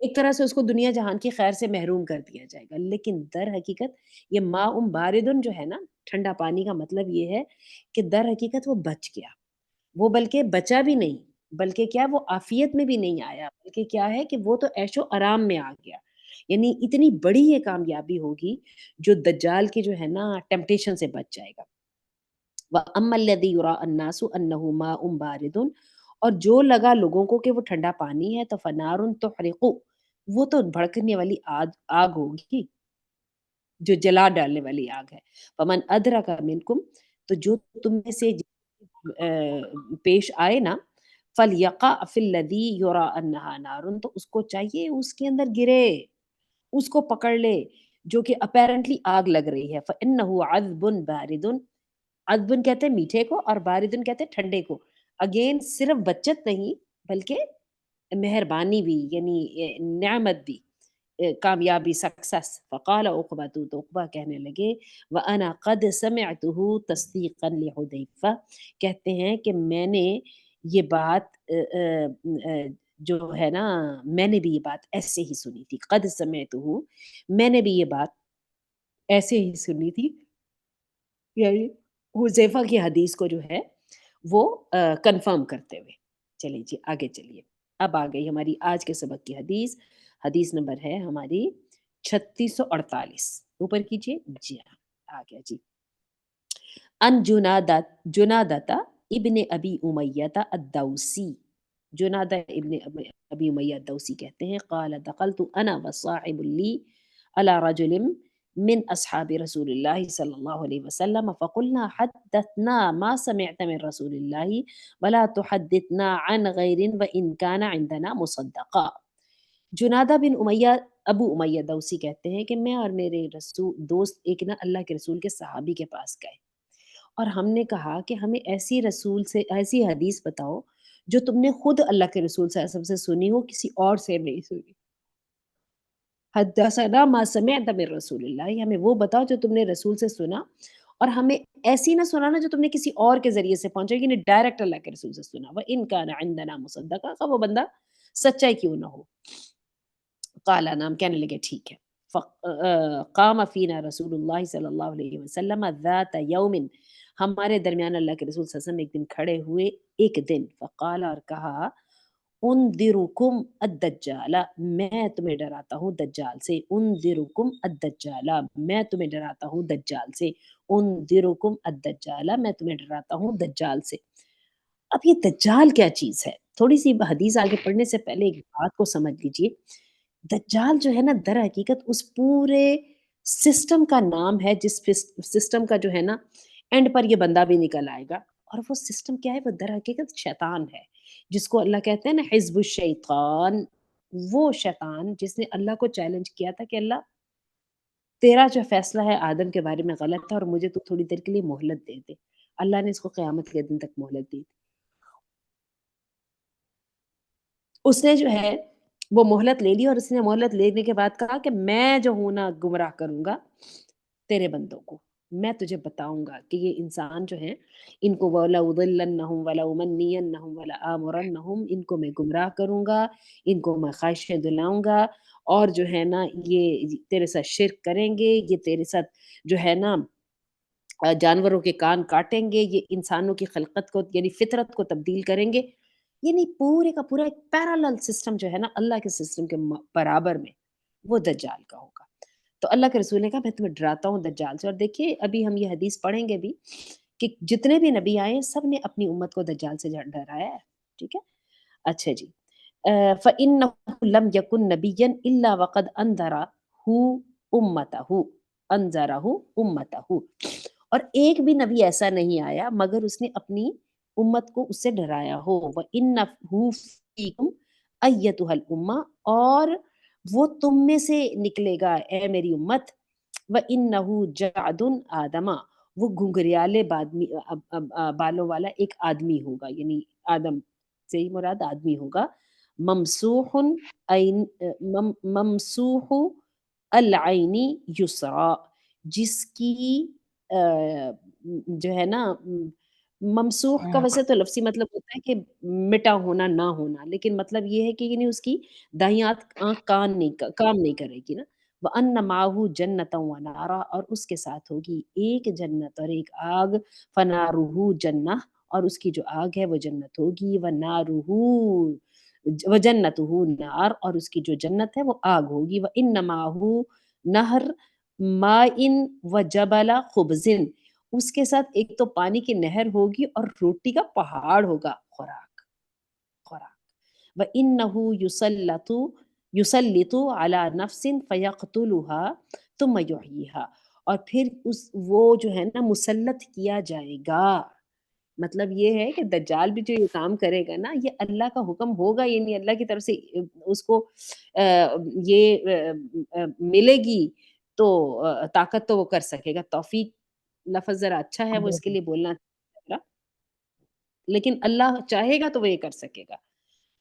ایک طرح سے اس کو دنیا جہان کی خیر سے محروم کر دیا جائے گا، لیکن در حقیقت یہ ماء باردن جو ہے نا، ٹھنڈا پانی کا مطلب یہ ہے کہ در حقیقت وہ بچ گیا، وہ بلکہ بچا بھی نہیں، بلکہ کیا وہ عافیت میں بھی نہیں آیا، بلکہ کیا ہے کہ وہ تو عیش و آرام میں آ گیا۔ یعنی اتنی بڑی یہ کامیابی ہوگی جو دجال کی جو ہے نا ٹیمپٹیشن سے بچ جائے گا۔ وَأَمَّا الَّذِي يُرَىٰ النَّاسُ أَنَّهُ مَاءٌ بَارِدٌ، اور جو لگا لوگوں کو کہ وہ ٹھنڈا پانی ہے، تو فَنَارٌ تُحْرِقُ، وہ تو بھڑکنے والی آگ آگ ہوگی، جو جلا ڈالنے والی آگ ہے۔ فَمَنْ أَدْرَكَ مِنْكُمْ، تو جو تم میں سے پیش آئے نا، فَلْيَقَعْ فِي الَّذِي يُرَىٰ أَنَّهَا نَارٌ، تو اس کو چاہیے اس کے اندر گرے، اس کو پکڑ لے جو کہ اپیرنٹلی آگ لگ رہی ہے۔ فَإِنَّهُ عَذْبٌ بَارِدٌ، عذبن کہتے ہیں میٹھے کو، اور باردن کہتے ہیں ٹھنڈے کو۔ اگین صرف بچت نہیں بلکہ مہربانی بھی، یعنی نعمت بھی، کامیابی، سکسس۔ فقال عقبہ، تو عقبہ کہنے لگے وَأَنَا قَدْ سَمِعْتُهُ تَصْدِيقًا لِحُذَیفہ، کہتے ہیں کہ میں نے یہ بات جو ہے نا، میں نے بھی یہ بات ایسے ہی سنی تھی۔ قد سمعتہ، میں نے بھی یہ بات ایسے ہی سنی تھی، یعنی حذیفہ کی حدیث کو جو ہے وہ کنفرم کرتے ہوئے۔ چلیے جی آگے چلیے، اب آ گئی ہماری آج کے سبق کی حدیث۔ حدیث نمبر ہے ہماری 3648، اوپر کیجیے جی ہاں، آ گیا جی۔ ان جنادہ ابن ابی امیہ الدوسی، جنادہ ابن ابی امیہ الدوسی کہتے ہیں قال دخلت انا وصاحب لی علی رجل من اصحاب رسول اللہ صلی اللہ علیہ وسلم فقلنا حدثنا ما سمعت من رسول اللہ ولا تحدثنا عن غیر وان كان عندنا مصدقا۔ جنادہ بن امیہ ابو امیہ دوسی کہتے ہیں کہ میں اور میرے دوست ایک نا اللہ کے رسول کے صحابی کے پاس گئے، اور ہم نے کہا کہ ہمیں ایسی رسول سے ایسی حدیث بتاؤ جو تم نے خود اللہ کے رسول صلی اللہ علیہ وسلم سے سنی ہو، کسی اور سے نہیں سنی۔ حدثنا ما سمعت من رسول اللہ، ہمیں وہ بتاؤ جو تم نے رسول سے سنا، اور ہمیں ایسی نہ سنانا جو تم نے کسی اور کے ذریعے سے پہنچا، یعنی ڈائریکٹ اللہ کے رسول سے سنا۔ وَإِن كَانَ عِندَنَا مُصَدَّقًا، کا وہ بندہ سچا کیوں نہ ہو۔ قال نام، کہنے لگے ٹھیک ہے۔ قام فینا رسول اللہ صلی اللہ علیہ وسلم ذات یوم، ہمارے درمیان اللہ کے رسول صلی اللہ علیہ وسلم ایک دن کھڑے ہوئے، ایک دن، فقال، اور کہا انذرکم الدجال، میں تمہیں ڈراتا ہوں دجال سے۔ انذرکم الدجال، میں تمہیں ڈراتا ہوں دجال سے۔ انذرکم الدجال، میں تمہیں ڈراتا ہوں دجال سے۔ اب یہ دجال کیا چیز ہے؟ تھوڑی سی حدیث آگے پڑھنے سے پہلے ایک بات کو سمجھ لیجئے۔ دجال جو ہے نا، در حقیقت اس پورے سسٹم کا نام ہے، جس سسٹم کا جو ہے نا اینڈ پر یہ بندہ بھی نکل آئے گا۔ اور وہ سسٹم کیا ہے؟ وہ در حقیقت شیطان ہے، جس کو اللہ کہتے ہیں نا حزب الشیطان۔ وہ شیطان جس نے اللہ کو چیلنج کیا تھا کہ اللہ تیرا جو فیصلہ ہے آدم کے بارے میں غلط ہے، اور مجھے تو تھوڑی دیر کے لیے مہلت دے دے۔ اللہ نے اس کو قیامت کے دن تک مہلت دی۔ اس نے جو ہے وہ مہلت لے لی، اور اس نے مہلت لینے کے بعد کہا کہ میں جو ہوں نا گمراہ کروں گا تیرے بندوں کو، میں تجھے بتاؤں گا کہ یہ انسان جو ہیں ان کو وَلَأُضِلَّنَّهُمْ وَلَأُمَنِّيَنَّهُمْ وَلَآمُرَنَّهُمْ، ان کو میں گمراہ کروں گا، ان کو میں خواہشیں دلاؤں گا، اور جو ہے نا یہ تیرے ساتھ شرک کریں گے، یہ تیرے ساتھ جو ہے نا جانوروں کے کان کاٹیں گے، یہ انسانوں کی خلقت کو یعنی فطرت کو تبدیل کریں گے، یعنی پورے کا پورا ایک پیرالل سسٹم جو ہے نا اللہ کے سسٹم کے برابر میں، وہ دجال کا ہوگا۔ تو اللہ کے رسول نے کہا میں تمہیں ڈراتا ہوں دجال سے۔ اور دیکھیے ابھی ہم یہ حدیث پڑھیں گے بھی کہ جتنے بھی نبی آئے ہیں سب نے اپنی امت کو دجال سے ڈرایا ہے، ٹھیک ہے۔ اچھا جی، فَإِنَّهُ لَمْ يَكُنْ نَبِيًّا إِلَّا وَقَدْ أَنذَرَهُ أُمَّتَهُ، اور ایک بھی نبی ایسا نہیں آیا مگر اس نے اپنی امت کو اس سے ڈرایا ہو۔ وَإِنَّهُ فِيكُمْ أَيَّتُهَا الْأُمَّةُ، اور وہ تم میں سے نکلے گا اے میری امت۔ وَإِنَّهُ جَعْدٌ آدَمَ، وہ گھنگریالے بالوں والا ایک آدمی ہوگا، یعنی آدم سے ہی مراد آدمی ہوگا۔ ممسوح العینی یسرا، جس کی جو ہے نا ممسوح کا ویسے تو لفظی مطلب ہوتا ہے کہ مٹا ہونا، نہ ہونا، لیکن مطلب یہ ہے کہ یعنی اس کی دائیں آنکھ کام نہیں کرے گی نا۔ وَأَنَّ مَعَهُ جَنَّةً وَنَارًا، اور اس کے ساتھ ہوگی ایک جنت اور ایک آگ، فَنَارُهُ جنہ، اور اس کی جو آگ ہے وہ جنت ہوگی، وَنَارُهُ وَجَنَّتُهُ نار، اور اس کی جو جنت ہے وہ آگ ہوگی، وَإِنَّ مَعَهُ نَهْرٌ مَاءٍ وَجَبَلَ خُبْزٍ، اس کے ساتھ ایک تو پانی کی نہر ہوگی اور روٹی کا پہاڑ ہوگا، خوراک۔ وَإِنَّهُ يُسَلِّطُ عَلَى نَفْسٍ فَيَقْتُلُهَا ثُمَّ يُحْيِيهَا، اور پھر وہ جو ہے نا مسلط کیا جائے گا۔ مطلب یہ ہے کہ دجال بھی جو یہ کام کرے گا نا، یہ اللہ کا حکم ہوگا، یعنی اللہ کی طرف سے اس کو یہ ملے گی تو طاقت تو وہ کر سکے گا۔ توفیق لفظ ذرا اچھا ہے، وہ اس کے لیے بولنا چاہ رہا، لیکن اللہ چاہے گا تو وہ یہ کر سکے گا۔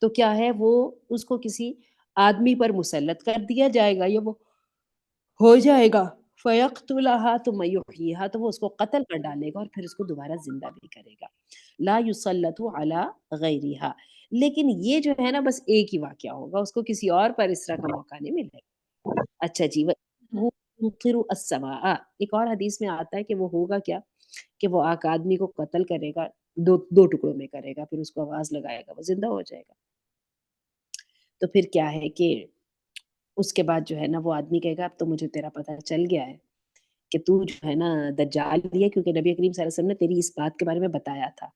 تو کیا ہے، وہ اس کو کسی آدمی پر مسلط کر دیا جائے گا، یا وہ ہو جائے گا، فَيَقْتُلَهَا ثُمَّ يُحْيِيهَا، تو وہ اس کو قتل کر ڈالے گا اور پھر اس کو دوبارہ زندہ بھی کرے گا۔ لا يُسَلَّطُ عَلَى غَيْرِهَا، لیکن یہ جو ہے نا بس ایک ہی واقعہ ہوگا، اس کو کسی اور پر اس طرح کا موقع نہیں ملے گا۔ اچھا جی، وہ يُمْطِرُ السَّمَاءَ، ایک اور حدیث میں آتا ہے کہ وہ ہوگا کیا، کہ وہ آگ آدمی کو قتل کرے گا، دو ٹکڑوں میں کرے گا، پھر اس کو آواز لگائے گا، وہ زندہ ہو جائے گا۔ تو پھر کیا ہے کہ اس کے بعد جو ہے نا وہ آدمی کہے گا اب تو مجھے تیرا پتہ چل گیا ہے کہ تو جو ہے نا دجال ہی ہے، کیونکہ نبی کریم صلی اللہ علیہ وسلم نے تیری اس بات کے بارے میں بتایا تھا۔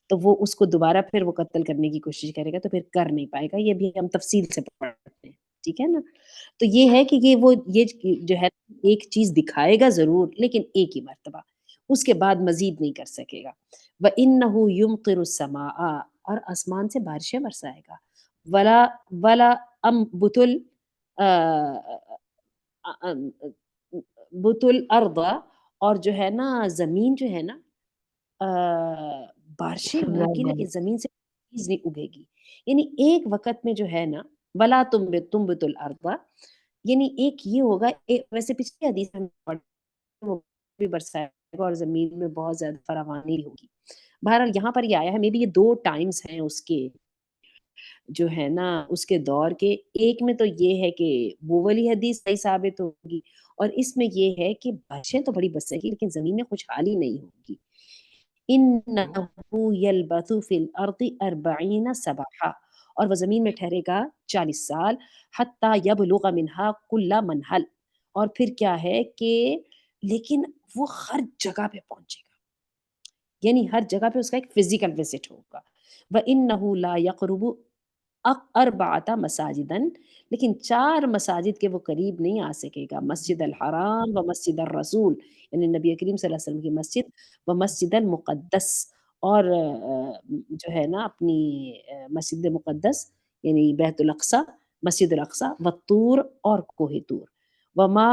تو وہ اس کو دوبارہ پھر وہ قتل کرنے کی کوشش کرے گا، تو پھر کر نہیں پائے گا، یہ بھی ہم تفصیل سے پڑھتے ہیں، ٹھیک ہے نا۔ تو یہ ہے کہ یہ جو ہے ایک چیز دکھائے گا ضرور، لیکن ایک ہی مرتبہ، اس کے بعد مزید نہیں کر سکے گا۔ وَإِنَّهُ يُمْطِرُ السَّمَاءَ، اور آسمان سے بارشیں برسائے گا، ولا أنبت بت الارض، اور جو ہے نا زمین جو ہے نا بارشیں ہوگی لیکن زمین سے چیز نہیں اگے گی، یعنی ایک وقت میں جو ہے نا ولا تنبت الارض، یعنی ایک یہ ہوگا، ویسے پچھلی حدیث میں وہ بھی برسائے گا اور زمین میں بہت زیادہ فراوانی ہوگی۔ بہرحال یہاں پر یہ آیا ہے، مے بی یہ دو ٹائمز ہیں اس کے جو ہے نا اس کے دور کے، ایک میں تو یہ ہے کہ وہ والی حدیث صحیح ثابت ہوگی، اور اس میں یہ ہے کہ بارشیں تو بڑی برسے گی لیکن زمین میں خوشحالی نہیں ہوگی۔ انہ یلبث فی الارض 40 سبحا، اور وہ زمین میں ٹھہرے گا 40 سال، حتی یبلغ منہا کل منہل، اور پھر کیا ہے کہ لیکن وہ ہر جگہ پہ پہنچے گا، یعنی ہر جگہ پہ اس کا ایک فزیکل وزٹ ہوگا۔ وَإِنَّهُ لَا يَقْرُبُ أَرْبَعَةَ مَسَاجِدًا، لیکن 4 مساجد کے وہ قریب نہیں آ سکے گا، مسجد الحرام و مسجد الرسول، یعنی نبی کریم صلی اللہ علیہ وسلم کی مسجد، و مسجد المقدس، اور جو ہے نا اپنی مسجد مقدس یعنی بیت الاقصی، مسجد الاقصی، والطور، اور کوہ طور، وما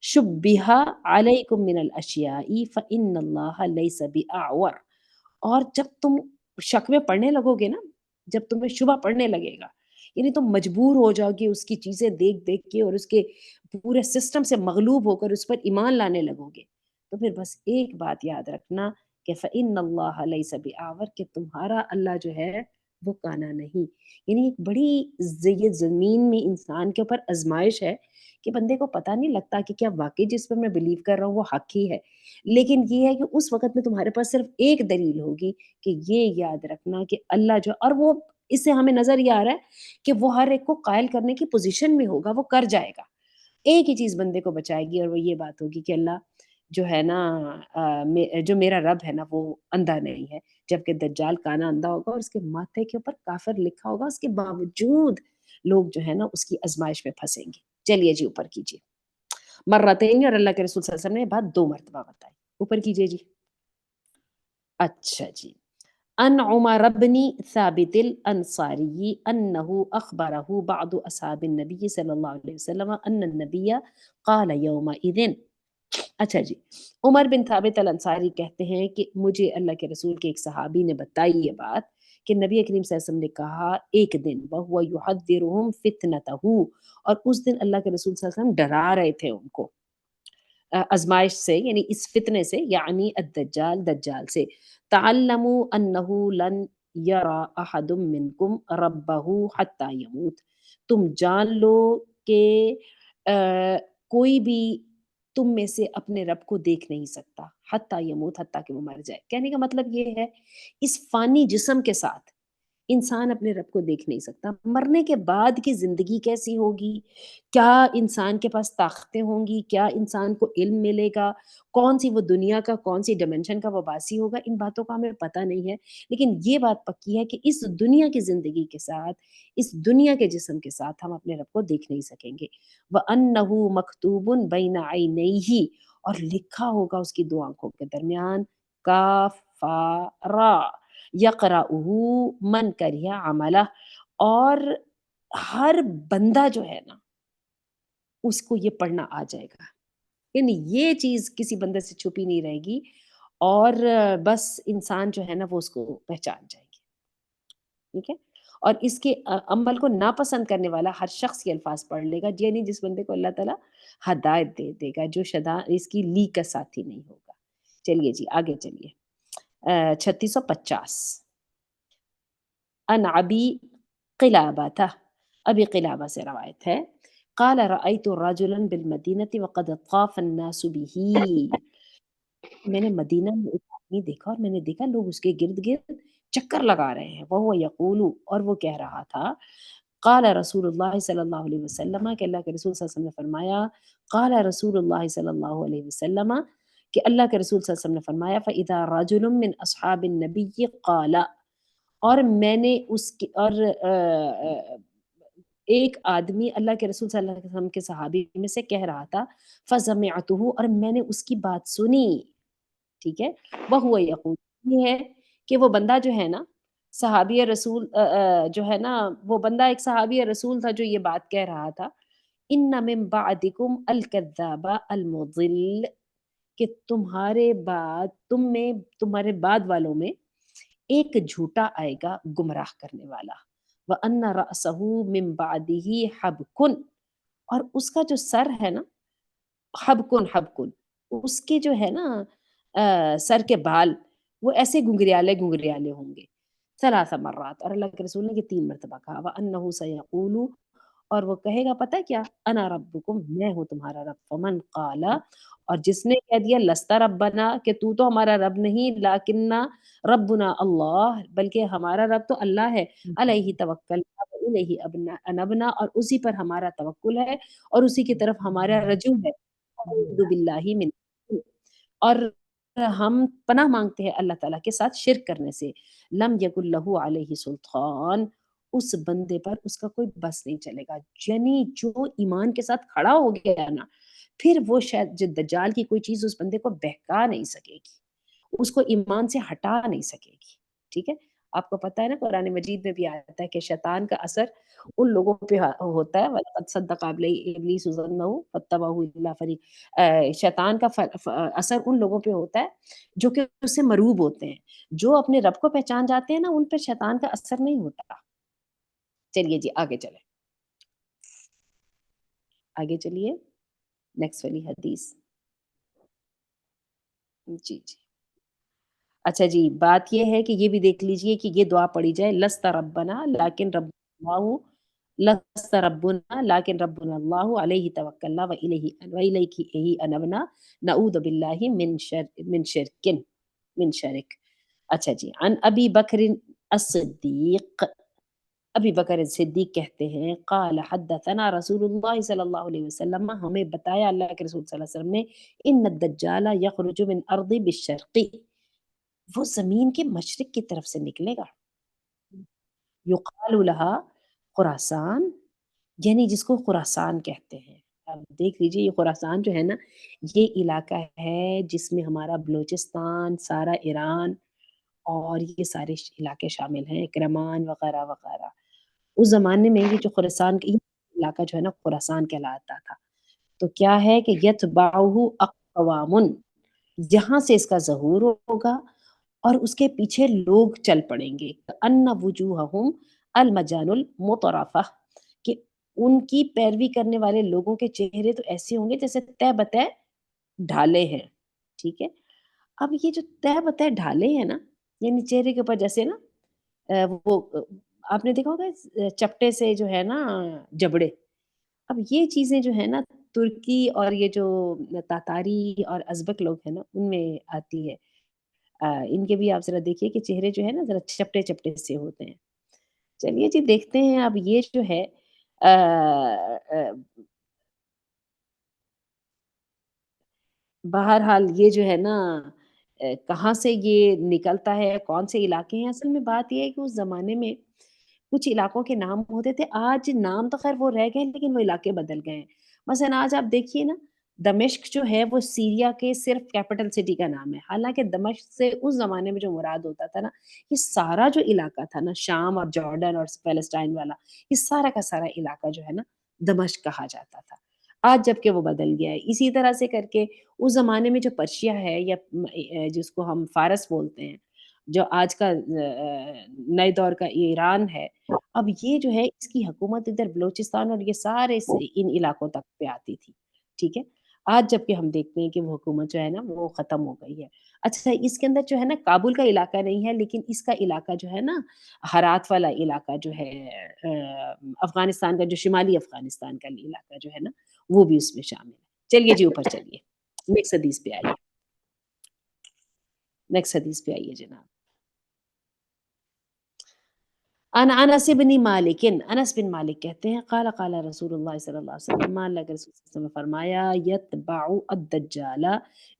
شبہ علیکم من الاشیاء فإن اللہ لیس بأعور، اور جب تم شک میں پڑھنے لگو گے نا، جب تمہیں شبہ پڑنے لگے گا، یعنی تم مجبور ہو جاؤ گے اس کی چیزیں دیکھ دیکھ کے اور اس کے پورے سسٹم سے مغلوب ہو کر اس پر ایمان لانے لگو گے، تو پھر بس ایک بات یاد رکھنا کہ فإن اللہ لیس بأعور، کہ تمہارا اللہ جو ہے وہ کانا نہیں، یعنی ایک بڑی یہ زمین میں انسان کے اوپر آزمائش ہے کہ بندے کو پتہ نہیں لگتا کہ کیا واقعی جس پر میں بلیو کر رہا ہوں وہ حق ہی ہے، لیکن یہ ہے کہ اس وقت میں تمہارے پاس صرف ایک دلیل ہوگی کہ یہ یاد رکھنا کہ اللہ جو، اور وہ اس سے ہمیں نظر یہ آ رہا ہے کہ وہ ہر ایک کو قائل کرنے کی پوزیشن میں ہوگا، وہ کر جائے گا، ایک ہی چیز بندے کو بچائے گی، اور وہ یہ بات ہوگی کہ اللہ جو ہے نا جو میرا رب ہے نا وہ اندھا نہیں ہے، جبکہ دجال کانا اندھا ہوگا اور اس کے ماتھے کے اوپر کافر لکھا ہوگا، اس کے باوجود لوگ جو ہے نا اس کی آزمائش میں پھنسیں گے۔ چلیے جی اوپر کیجیے مرتين، اور اللہ کے رسول صلی اللہ علیہ وسلم نے یہ بات 2 مرتبہ بتائی، اوپر کیجیے جی۔ اچھا جی، ان عمر بن ثابت الانصاری انه اخبره بعض اصحاب النبی صلی اللہ علیہ وسلم ان النبی قال یومئذ، اچھا جی، عمر بن ثابت الانصاری کہتے ہیں کہ مجھے اللہ کے رسول کے ایک صحابی نے بتائی یہ بات کہ نبی کریم صلی اللہ علیہ وسلم نے کہا ایک دن، وَهُوَ يُحَذِّرُهُمْ فِتْنَتَهُ، اور اس دن اللہ کے رسول صلی اللہ علیہ وسلم ڈرا رہے تھے ان کو، آزمائش سے یعنی اس فتنے سے، یعنی الدجال، دجال سے. تعلموا انہ لن یرا احد منکم ربہ حتی یموت. تم جان لو کہ کوئی بھی تم میں سے اپنے رب کو دیکھ نہیں سکتا حتی یموت، حتیٰ کہ وہ مر جائے. کہنے کا مطلب یہ ہے اس فانی جسم کے ساتھ انسان اپنے رب کو دیکھ نہیں سکتا. مرنے کے بعد کی زندگی کیسی ہوگی، کیا انسان کے پاس طاقتیں ہوں گی، کیا انسان کو علم ملے گا، کون سی وہ دنیا کا، کون سی ڈائمینشن کا وہ باسی ہوگا، ان باتوں کا ہمیں پتہ نہیں ہے. لیکن یہ بات پکی ہے کہ اس دنیا کی زندگی کے ساتھ، اس دنیا کے جسم کے ساتھ ہم اپنے رب کو دیکھ نہیں سکیں گے. وَأَنَّهُ مَكْتُوبٌ بَيْنَ عَيْنَيْهِ، اور لکھا ہوگا اس کی دو آنکھوں کے درمیان، کافارا یقرأہ من کرہ عملہ. اور ہر بندہ جو ہے نا اس کو یہ پڑھنا آ جائے گا. یعنی یہ چیز کسی بندے سے چھپی نہیں رہے گی، اور بس انسان جو ہے نا وہ اس کو پہچان جائے گی. ٹھیک ہے. اور اس کے عمل کو ناپسند کرنے والا ہر شخص یہ الفاظ پڑھ لے گا، یعنی جس بندے کو اللہ تعالیٰ ہدایت دے دے گا، جو اس کی لی کا ساتھی نہیں ہوگا. چلیے جی آگے چلیے. 3650 ان ابی قلابہ، ابی قلابہ سے روایت ہے، قال رأیت رجلا بالمدینة وقد طاف الناس به. میں نے مدینہ میں ایک آدمی دیکھا، اور میں نے دیکھا لوگ اس کے گرد گرد چکر لگا رہے ہیں. وہو یقول، اور وہ کہہ رہا تھا، قال رسول اللہ صلی اللہ علیہ وسلم، کہ اللہ کے رسول صلی اللہ علیہ وسلم نے فرمایا، قال رسول اللہ صلی اللہ علیہ وسلم، کہ اللہ کے رسول صلی اللہ علیہ وسلم نے فرمایا، فإذا رجل من اصحاب النبی قال، اور میں نے اس کی، اور ایک آدمی اللہ کے رسول صلی اللہ علیہ وسلم کے صحابی میں سے کہہ رہا تھا، فَسَمِعْتُهُ، اور میں نے اس کی بات سنی. ٹھیک ہے. وَهُوَ يَقُولُ، یہ ہے کہ وہ بندہ جو ہے نا صحابی رسول جو ہے نا وہ بندہ ایک صحابی رسول تھا جو یہ بات کہہ رہا تھا، اِنَّ مِن بَعْدِكُمْ الْكَذَّابَ الْمُضِلَّ، کہ تمہارے بعد، تمہارے بعد والوں میں ایک جھوٹا آئے گا گمراہ کرنے والا. وَأَنَّ رَأْسَهُ مِن بَعْدِهِ حَبْكٌ، اور اس کا جو سر ہے نا، حبکن، اس کے جو ہے نا سر کے بال وہ ایسے گنگریالے گنگریالے ہوں گے. 3 مرات، اور اللہ کے رسول نے یہ 3 مرتبہ کہا. وَأَنَّهُ سَيَقُولُ، اور وہ کہے گا پتہ کیا، انا ربکم، میں ہوں تمہارا رب. فمن قال، اور جس نے کہہ دیا لست ربنا، کہ تو ہمارا رب نہیں، لیکننا ربنا اللہ، بلکہ ہمارا رب تو اللہ ہے. علیہ توکل الیہ انبنا، اور اسی پر ہمارا توکل ہے، اور اسی کی طرف ہمارا رجوع ہے. اعوذ باللہ من، اور ہم پناہ مانگتے ہیں اللہ تعالیٰ کے ساتھ شرک کرنے سے. لم یکن لہ علیہ سلطان، اس بندے پر اس کا کوئی بس نہیں چلے گا. یعنی جو ایمان کے ساتھ کھڑا ہو گیا نا، پھر وہ شاید دجال کی کوئی چیز اس بندے کو بہکا نہیں سکے گی، اس کو ایمان سے ہٹا نہیں سکے گی. ٹھیک ہے. آپ کو پتہ ہے نا قرآن مجید میں بھی آتا ہے کہ شیطان کا اثر ان لوگوں پہ ہوتا ہے. وَلَقَدْ صَدَّقَ إِبْلِيسُ ظَنَّهُ فَاتَّبَعَهُ إِلَّا فَرِيقٌ. شیطان کا اثر ان لوگوں پہ ہوتا ہے جو کہ اس سے مروب ہوتے ہیں. جو اپنے رب کو پہچان جاتے ہیں نا، ان پہ شیطان کا اثر نہیں ہوتا. چلیے جی آگے چلیں، آگے چلیے نیکسٹ والی حدیث. جی جی اچھا جی، بات یہ ہے کہ یہ بھی دیکھ لیجئے کہ یہ دعا پڑھی جائے، لست ربنا لیکن رب اللہ، لست ربنا لیکن ربنا اللہ، علیہ توکلنا وإلیہ انبنا، نعوذ باللہ من شرک. اچھا جی. عن ابی بکر الصدیق، ابی بکر صدیق کہتے ہیں، قال حدثنا رسول اللہ صلی اللہ علیہ وسلم، ہمیں بتایا اللہ کے رسول صلی اللہ علیہ وسلم نے، ان الدجال یخرج من ارض بالشرق، وہ زمین کے مشرق کی طرف سے نکلے گا. یقال لہا خراسان، یعنی جس کو خراسان کہتے ہیں. اب دیکھ لیجئے یہ خراسان جو ہے نا، یہ علاقہ ہے جس میں ہمارا بلوچستان، سارا ایران اور یہ سارے علاقے شامل ہیں، کرمان وغیرہ وغیرہ. اس زمانے میں یہ جو خراسان کا علاقہ جو ہے نا خراسان کہلاتا تھا. تو کیا ہے کہ یتبعہ اقوام، جہاں سے اس کا ظہور ہوگا اور اس کے پیچھے لوگ چل پڑیں گے. ان وجوہہم المجان المطرفہ، کہ ان کی پیروی کرنے والے لوگوں کے چہرے تو ایسے ہوں گے جیسے طے بتہ ڈھالے ہیں، ٹھیک ہے؟ اب یہ جو تہ بتہ ڈھالے ہیں نا، یعنی چہرے کے اوپر جیسے نا وہ آپ نے دیکھا ہوگا چپٹے سے جو ہے نا جبڑے، اب یہ چیزیں جو ہے نا ترکی اور یہ جو تاتاری اور ازبک لوگ ہیں نا ان میں آتی ہے۔ ان کے بھی آپ ذرا دیکھیے کہ چہرے جو ہے نا ذرا چپٹے چپٹے سے ہوتے ہیں۔ چلیے جی دیکھتے ہیں اب یہ جو ہے آ، آ، بہرحال یہ جو ہے نا کہاں سے یہ نکلتا ہے، کون سے علاقے ہیں؟ اصل میں بات یہ ہے کہ اس زمانے میں کچھ علاقوں کے نام ہوتے تھے، آج نام تو خیر وہ رہ گئے لیکن وہ علاقے بدل گئے ہیں۔ مثلاً آج آپ دیکھیے نا دمشق جو ہے وہ سیریا کے صرف کیپٹل سٹی کا نام ہے، حالانکہ دمشق سے اس زمانے میں جو مراد ہوتا تھا نا، یہ سارا جو علاقہ تھا نا شام اور جارڈن اور پیلسٹائن والا، یہ سارا کا سارا علاقہ جو ہے نا دمشق کہا جاتا تھا۔ آج جب کہ وہ بدل گیا ہے، اسی طرح سے کر کے اس زمانے میں جو پرشیا ہے یا جس کو ہم فارس بولتے ہیں، جو آج کا نئے دور کا ایران ہے، اب یہ جو ہے اس کی حکومت ادھر بلوچستان اور یہ سارے ان علاقوں تک پہ آتی تھی، ٹھیک ہے؟ آج جب کہ ہم دیکھتے ہیں کہ وہ حکومت جو ہے نا وہ ختم ہو گئی ہے۔ اچھا اس کے اندر جو ہے نا کابل کا علاقہ نہیں ہے لیکن اس کا علاقہ جو ہے نا ہرات والا علاقہ جو ہے افغانستان کا جو شمالی افغانستان کا علاقہ جو ہے نا وہ بھی اس میں شامل ہے۔ چلیے جی اوپر چلیے، نیکسٹ حدیث پہ آئیے، نیکسٹ حدیث پہ آئیے جناب۔ ان انس بن مالک، انس بن مالک کہتے ہیں قال قال رسول اللہ صلی اللہ علیہ وسلم، اللہ کے رسول صلی اللہ علیہ وسلم نے فرمایا یتبع الدجال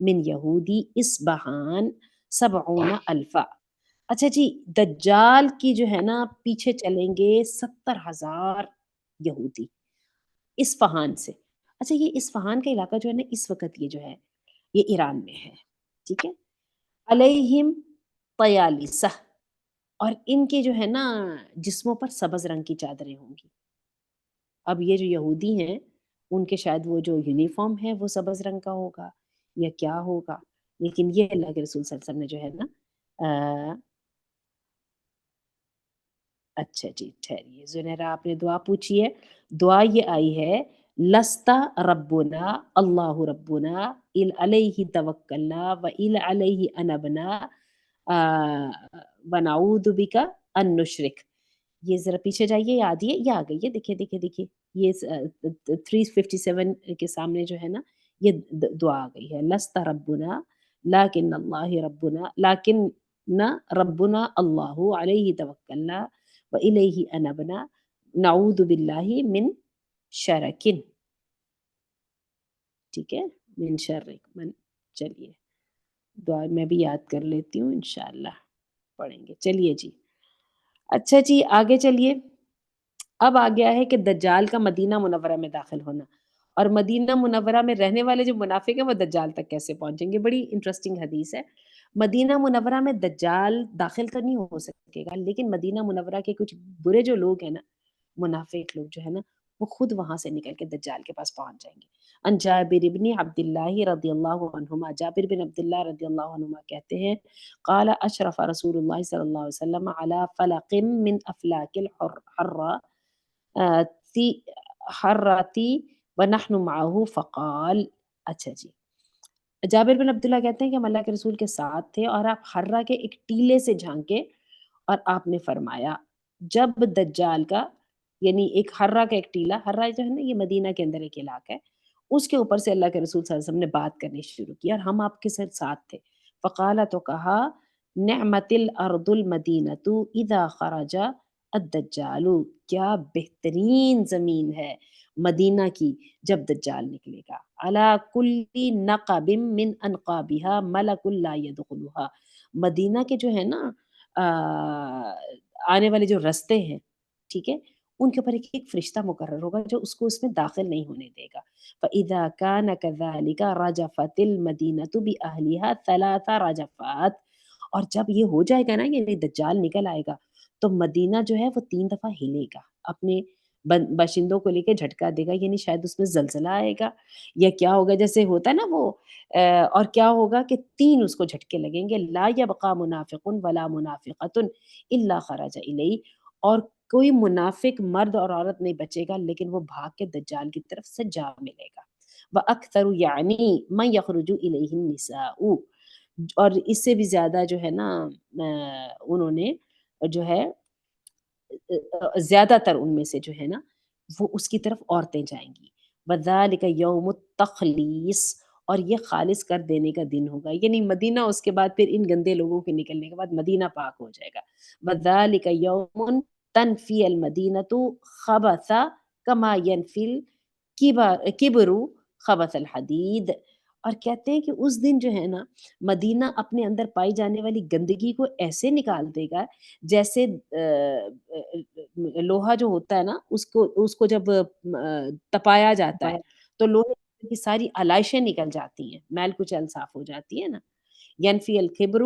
من یہودی اصبہان 70,000۔ اچھا جی دجال کی جو ہے نا پیچھے چلیں گے 70,000 یہودی اصفہان سے۔ اچھا یہ اصفہان کا علاقہ جو ہے نا اس وقت یہ جو ہے یہ ایران میں ہے، ٹھیک ہے؟ علیہم طیالسہ، اور ان کے جو ہے نا جسموں پر سبز رنگ کی چادریں ہوں گی۔ اب یہ جو یہودی ہیں ان کے شاید وہ جو یونیفارم ہے وہ سبز رنگ کا ہوگا یا کیا ہوگا، لیکن یہ اللہ کے رسول صلی اللہ علیہ وسلم نے جو ہے نا اچھا جی ٹھہریے زنیرا آپ نے دعا پوچھی ہے، دعا یہ آئی ہے لستا ربنا اللہ ربنا علیہ توکلنا و علیہ انبنا ونعوذ بک ان نشرک۔ یہ ذرا پیچھے جائیے یاد یہ آ گئی ہے، دیکھیے دیکھیے دیکھیے یہ 357 کے سامنے جو ہے نا یہ دعا آ گئی ہے لستا ربنا لیکن اللہ ربنا لیکن نہ ربنا اللہ علیہ توکلنا وَإِلَيْهِ أَنَبْنَا نَعُوذُ بِاللَّهِ مِن شَرَكٍ، ٹھیک ہے؟ من شرک من، چلیے دعا میں بھی یاد کر لیتی ہوں انشاءاللہ پڑھیں گے۔ چلیے جی اچھا جی آگے چلیے، اب آ گیا ہے کہ دجال کا مدینہ منورہ میں داخل ہونا، اور مدینہ منورہ میں رہنے والے جو منافق ہیں وہ دجال تک کیسے پہنچیں گے۔ بڑی انٹرسٹنگ حدیث ہے۔ مدینہ منورہ میں دجال داخل تو نہیں ہو سکے گا لیکن مدینہ منورہ کے کچھ برے جو لوگ ہیں نا منافق لوگ جو ہے نا وہ خود وہاں سے نکل کے دجال کے پاس پہنچ جائیں گے۔ ان جابر بن عبداللہ رضی اللہ عنہما، جابر بن عبداللہ رضی اللہ عنہما کہتے ہیں قال اشرف رسول اللہ صلی اللہ علیہ وسلم علی فلق من افلاک حراتی ونحن معه فقال، اچھا جی جابر بن عبداللہ کہتے ہیں کہ ہم اللہ کے رسول کے ساتھ تھے اور آپ حرہ کے ایک ٹیلے سے جھانکے اور آپ نے فرمایا جب دجال کا، یعنی ایک حرہ کا ایک ٹیلا، حرہ جو ہے نا یہ مدینہ کے اندر ایک علاقہ ہے، اس کے اوپر سے اللہ کے رسول صلی اللہ علیہ وسلم نے بات کرنی شروع کی اور ہم آپ کے ساتھ تھے۔ فقال تو کہا نعمت الارض المدینۃ اذا خرج الدجال، کیا بہترین زمین ہے مدینہ کی جب دجال نکلے گا۔ علی کل نقب من انقابها ملک لا يدخلها، مدینہ کے جو ہے نا آنے والے جو رستے ہیں ٹھیک ہے ان کے اوپر ایک فرشتہ مقرر ہوگا جو اس کو اس میں داخل نہیں ہونے دے گا۔ فَإِذَا كَانَ كَذَلِكَ رَجَفَتِ الْمَدِينَةُ بِأَهْلِهَا 3 رجفات، اور جب یہ ہو جائے گا نا یعنی دجال نکل آئے گا تو مدینہ جو ہے وہ 3 دفعہ ہلے گا، اپنے باشندوں کو لے کے جھٹکا دے گا، یعنی شاید اس میں زلزلہ آئے گا یا کیا ہوگا جیسے ہوتا ہے نا وہ اور کیا ہوگا کہ 3 اس کو جھٹکے لگیں گے، لا یبقى منافق ولا منافقۃ الا خرج الیہ، اور کوئی منافق مرد اور عورت نہیں بچے گا لیکن وہ بھاگ کے دجال کی طرف سے جا ملے گا۔ وَأَكْثَرُ یعنی مَن یخرج الیہ النساء، اور اس سے بھی زیادہ جو ہے نا انہوں نے جو ہے زیادہ تر ان میں سے جو ہے نا وہ اس کی طرف عورتیں جائیں گی. وَذَلِكَ يَوْمُ التَّخْلِيص، اور یہ خالص کر دینے کا دن ہوگا، یعنی مدینہ اس کے بعد پھر ان گندے لوگوں کے نکلنے کے بعد مدینہ پاک ہو جائے گا. وَذَلِكَ يَوْمٌ تَنْفِي الْمَدِينَةُ خَبَثَ كَمَا يَنْفِي الْكِبْرُ خَبَثَ الْحَدِيدِ، اور کہتے ہیں کہ اس دن جو ہے نا مدینہ اپنے اندر پائی جانے والی گندگی کو ایسے نکال دے گا جیسے لوہا جو ہوتا ہے نا اس کو جب تپایا جاتا ہے تو لوہے کی ساری علائشیں نکل جاتی ہیں، میل کچل صاف ہو جاتی ہے نا. ینفی الخبر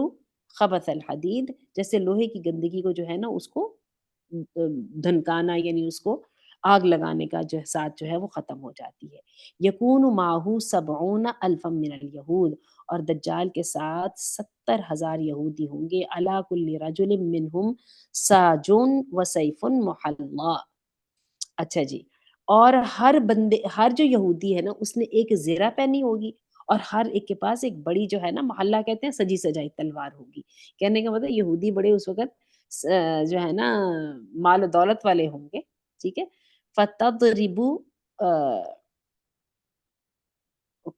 خبث الحدید، جیسے لوہے کی گندگی کو جو ہے نا اس کو دھنکانا، یعنی اس کو آگ لگانے کا جو ساتھ جو ہے وہ ختم ہو جاتی ہے. یکون معہ 70,000 من الیہود، اور دجال کے ساتھ 70,000 یہودی ہوں گے. علی کل رجل منہم ساجن و سیف محلا. اچھا جی، اور ہر بندے، ہر جو یہودی ہے نا اس نے ایک زرہ پہنی ہوگی، اور ہر ایک کے پاس ایک بڑی جو ہے نا محلہ کہتے ہیں سجی سجائی تلوار ہوگی. کہنے کا مطلب یہودی بڑے اس وقت جو ہے نا مال و دولت والے ہوں گے. ٹھیک ہے. فتضرب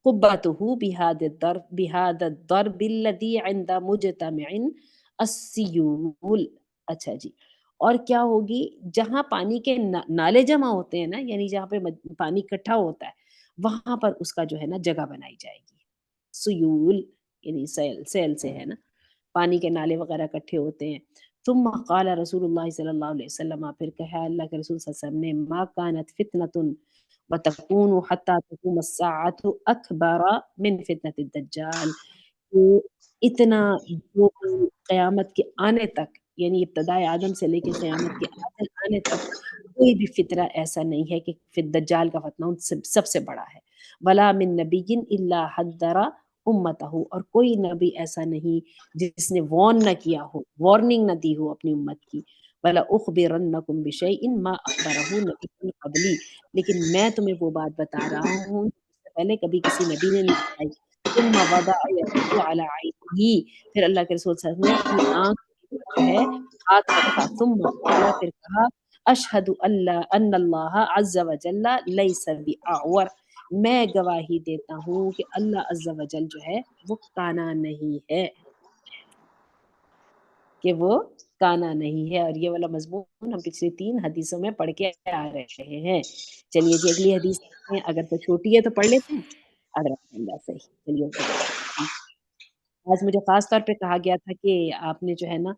قبته بهذا الضرب الذي عند مجتمع السیول. اچھا جی، اور کیا ہوگی جہاں پانی کے نالے جمع ہوتے ہیں نا، یعنی جہاں پہ پانی اکٹھا ہوتا ہے وہاں پر اس کا جو ہے نا جگہ بنائی جائے گی. سیول یعنی سیل سے ہے نا، پانی کے نالے وغیرہ اکٹھے ہوتے ہیں. ثم قال رسول اللہ صلی اللہ علیہ وسلم، پھر کہا اللہ کے رسول صلی اللہ علیہ وسلم نے، ما كانت فتنة وتكون حتى تقوم الساعة اکبر من فتنة الدجال، کہ اتنا جو قیامت کے آنے تک، یعنی ابتدائے آدم سے لے کے قیامت کے آنے تک کوئی بھی فتنہ ایسا نہیں ہے کہ دجال کا فتنہ ان سب سے بڑا ہے. ولا من نبی الا حذر امتہ، اور کوئی نبی ایسا نہیں جس نے وارن نہ کیا ہو، وارننگ نہ دی ہو اپنی امت کی. ولا اخبرنکم بشیء ما اخبرہ نبی قبلی، لیکن میں تمہیں وہ بات بتا رہا ہوں جس سے پہلے کبھی کسی نبی نے نہیں بتائی. ثم وضع یدہ علی عینہ، پھر اللہ کے رسول صلی اللہ علیہ وسلم نے اپنی آنکھ جو ہے ہاتھ رکھا. ثم قال، پھر کہا، اشہد ان اللہ عز وجل لیس باعور، میں گواہی دیتا ہوں کہ اللہ عز وجل جو ہے وہ کانا نہیں ہے، کہ وہ کانا نہیں ہے. اور یہ والا مضمون ہم پچھلی 3 حدیثوں میں پڑھ کے آ رہے ہیں. چلیے جی اگلی حدیث ہیں، اگر تو چھوٹی ہے تو پڑھ لیتے ہیں، اگر اللہ صحیح. چلیے اوپر جاتے ہیں. آج مجھے خاص طور پہ کہا گیا تھا کہ آپ نے جو ہے نا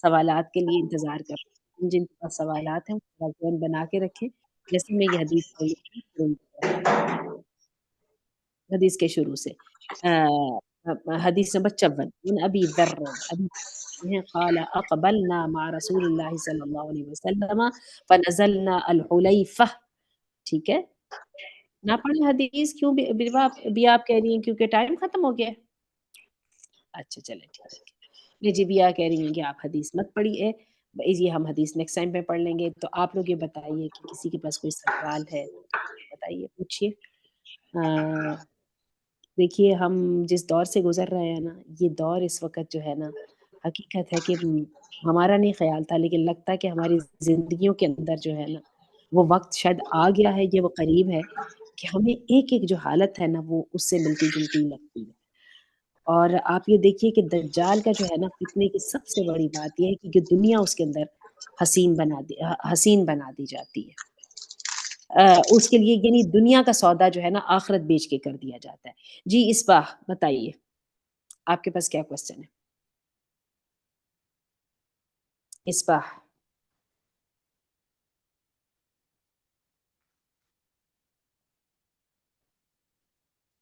سوالات کے لیے انتظار کر، جن کے پاس سوالات ہیں وہ ذہن بنا کے رکھیں. جیسے میں یہ حدیث پڑھ لیتی ہوں حدیث کے شروع سے. حدیث نمبر 54 من ابی ذر، ابی قال اقبلنا مع رسول اللہ صلی اللہ علیہ وسلم فنزلنا الحلیفہ. ٹھیک ہے، نہ پڑھیں حدیث، کیوں بھی آپ کہہ رہی ہیں کیونکہ ٹائم ختم ہو گیا ہے. اچھا چلیں ٹھیک ہے. جی بیا کہہ رہی ہیں کہ آپ حدیث مت پڑھیے، یہ ہم حدیث نیکسٹ ٹائم پہ پڑھ لیں گے. تو آپ لوگ یہ بتائیے کہ کسی کے پاس کوئی سوال ہے تو بتائیے، پوچھیے. دیکھیے ہم جس دور سے گزر رہے ہیں نا، یہ دور اس وقت جو ہے نا، حقیقت ہے کہ ہمارا نہیں خیال تھا لیکن لگتا ہے کہ ہماری زندگیوں کے اندر جو ہے نا وہ وقت شاید آ گیا ہے، یہ وہ قریب ہے کہ ہمیں ایک ایک جو حالت ہے نا وہ اس سے ملتی جلتی لگتی ہے. اور آپ یہ دیکھیے کہ دجال کا جو ہے نا فتنے کی سب سے بڑی بات یہ ہے کہ دنیا اس کے اندر حسین بنا دی جاتی ہے. اس کے لیے یعنی دنیا کا سودا جو ہے نا آخرت بیچ کے کر دیا جاتا ہے. جی اسباح بتائیے، آپ کے پاس کیا کوشچن ہے؟ اسباح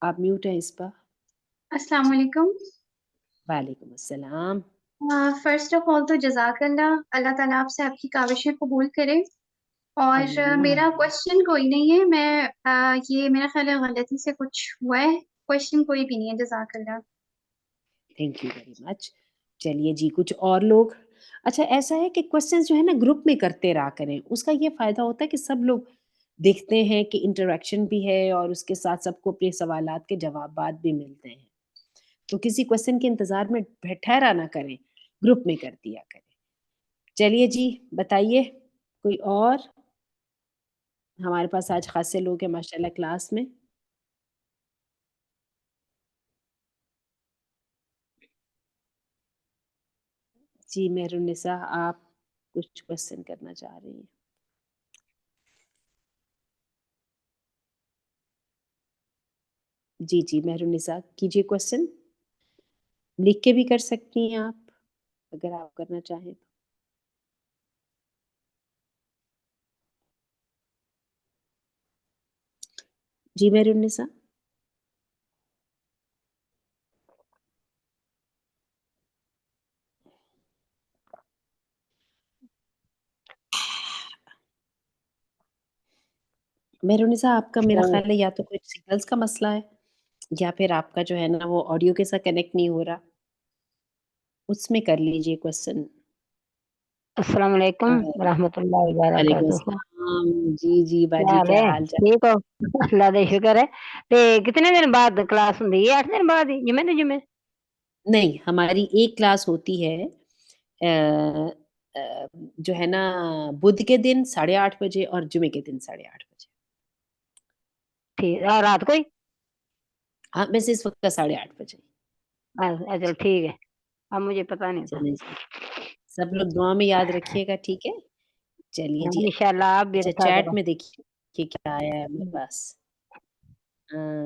آپ میوٹ ہیں. اسباح السلام علیکم. وعلیکم السلام. فرسٹ آف آل تو جزاک اللہ، اللہ تعالیٰ آپ سے آپ کی کاوشیں قبول کرے. اور آمین. میرا کوشچن کوئی نہیں ہے، میں یہ میرا خیال ہے غلطی سے کچھ ہوا ہے، کوشچن کوئی بھی نہیں ہے. جزاک اللہ. Thank you very much. چلیے جی کچھ اور لوگ. اچھا ایسا ہے کہ کوشچنز جو ہے نا گروپ میں کرتے رہا کریں، اس کا یہ فائدہ ہوتا ہے کہ سب لوگ دیکھتے ہیں کہ انٹریکشن بھی ہے اور اس کے ساتھ سب کو اپنے سوالات کے جوابات بھی ملتے ہیں. تو کسی کوشچن کے انتظار میں ٹھہرا نہ کریں، گروپ میں کر دیا کریں. چلیے جی بتائیے کوئی اور. ہمارے پاس آج خاصے لوگ ہیں ماشاءاللہ کلاس میں. جی مہرالنساء آپ کچھ کوشچن کرنا چاہ رہی ہیں. جی جی مہرالنساء کیجیے کوشچن. لکھ کے بھی کر سکتی ہیں آپ اگر آپ کرنا چاہیں تو. جی مہرالنساء. مہرالنساء آپ کا میرا خیال ہے یا تو کچھ سگنلز کا مسئلہ ہے یا پھر آپ کا جو ہے نا وہ آڈیو کے ساتھ کنیکٹ نہیں ہو رہا. اس میں کر لیجیے کوشچن. السلام علیکم ورحمۃ اللہ وعلیکم وبرکاتہ. السلام. جی جی کیا باجی حال کیا ہے؟ حال چال. ٹھیک ہو؟ اللہ کا شکر ہے. کتنے دن بعد کلاس ہوندی ہے؟ 8 دن بعد ہی جمعے تو جمعے؟ نہیں ہماری ایک کلاس ہوتی ہے جو ہے نا بدھ کے دن 8:30 بجے اور جمعے کے دن 8:30 بجے. ٹھیک. اور رات کو ہی؟ ہاں ویسے اس وقت کا 8:30 بجے. چلو ٹھیک ہے. اب مجھے پتا نہیں تھا. چلیں جی سب لوگ دعا میں یاد رکھیے گا. ٹھیک ہے چلیے جی. انشاءاللہ آپ بھی اچھا رکھا چیٹ کرو. میں دیکھیے کیا آیا ہے میرے پاس.